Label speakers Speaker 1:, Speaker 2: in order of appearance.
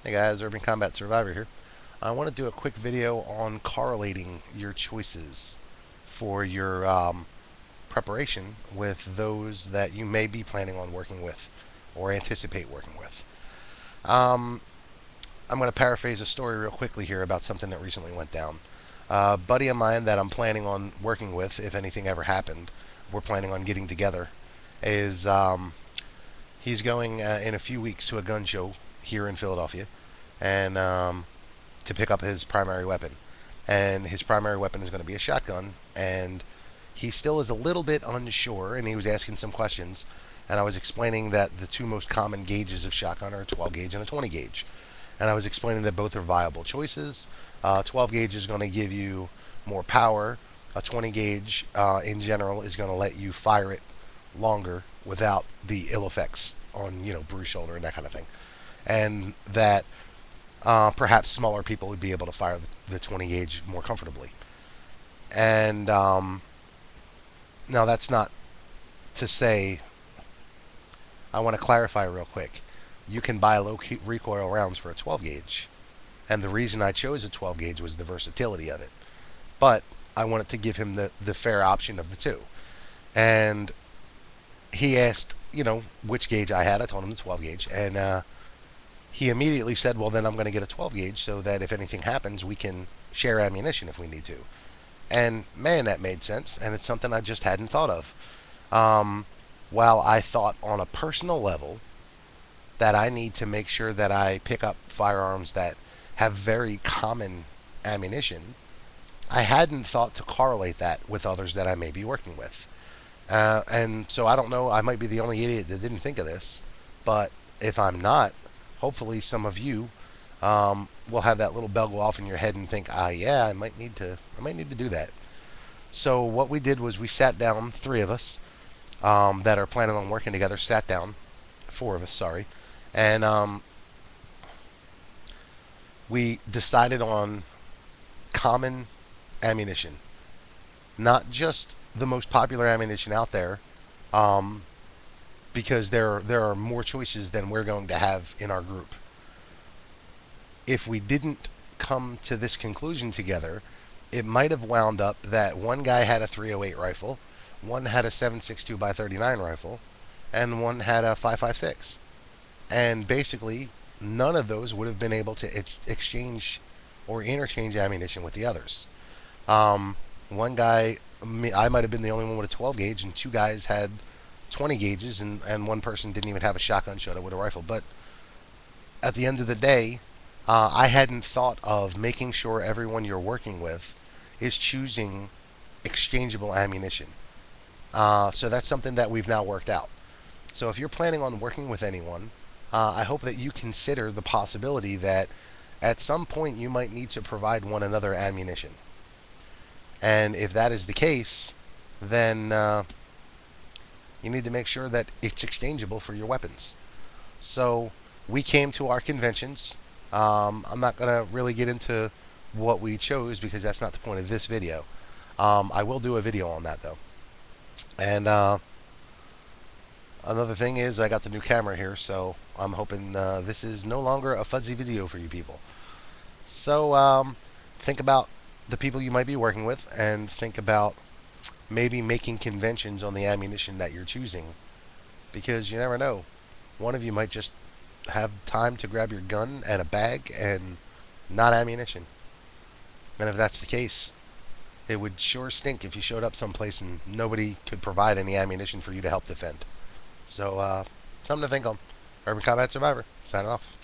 Speaker 1: Hey guys, Urban Combat Survivor here. I want to do a quick video on correlating your choices for your preparation with those that you may be planning on working with or anticipate working with. Um, I'm going to paraphrase a story real quickly here about something that recently went down. A buddy of mine that I'm planning on working with, if anything ever happened, we're planning on getting together, is he's going in a few weeks to a gun show here in Philadelphia. And to pick up his primary weapon. And his primary weapon is going to be a shotgun. And he still is a little bit unsure, and he was asking some questions. And I was explaining that the two most common gauges of shotgun are a 12 gauge and a 20 gauge. And I was explaining that both are viable choices. 12 gauge is going to give you more power. A 20 gauge, in general, is going to let you fire it longer without the ill effects on, bruised shoulder and that kind of thing. And that perhaps smaller people would be able to fire the 20 gauge more comfortably. And now that's not to say, I want to clarify real quick. You can buy low recoil rounds for a 12 gauge. And the reason I chose a 12 gauge was the versatility of it. But I wanted to give him the fair option of the two. And he asked, which gauge I had. I told him the 12 gauge. And he immediately said, well, then I'm going to get a 12 gauge so that if anything happens, we can share ammunition if we need to. And man, that made sense. And it's something I just hadn't thought of. While I thought on a personal level that I need to make sure that I pick up firearms that have very common ammunition, I hadn't thought to correlate that with others that I may be working with. And so I don't know, I might be the only idiot that didn't think of this, but if I'm not, hopefully some of you will have that little bell go off in your head and think, yeah, I might need to do that. So what we did was we sat down, three of us that are planning on working together, sat down, four of us, sorry, and we decided on common ammunition, not just the most popular ammunition out there, because there are more choices than we're going to have in our group. If we didn't come to this conclusion together, it might have wound up that one guy had a 308 rifle, one had a 7.62 by 39 rifle, and one had a 5.56. And basically, none of those would have been able to exchange or interchange ammunition with the others. One guy, I might have been the only one with a 12 gauge, and two guys had 20 gauges, and one person didn't even have a shotgun shot with a rifle. But at the end of the day, I hadn't thought of making sure everyone you're working with is choosing exchangeable ammunition. So that's something that we've now worked out. So if you're planning on working with anyone, I hope that you consider the possibility that at some point you might need to provide one another ammunition. And if that is the case, then you need to make sure that it's exchangeable for your weapons. So we came to our conventions. I'm not going to really get into what we chose because that's not the point of this video. I will do a video on that though. And another thing is I got the new camera here, so I'm hoping this is no longer a fuzzy video for you people. So think about the people you might be working with and think about maybe making conventions on the ammunition that you're choosing, because you never know. One of you might just have time to grab your gun and a bag and not ammunition. And if that's the case, it would sure stink if you showed up someplace and nobody could provide any ammunition for you to help defend. So, something to think on. Urban Combat Survivor, signing off.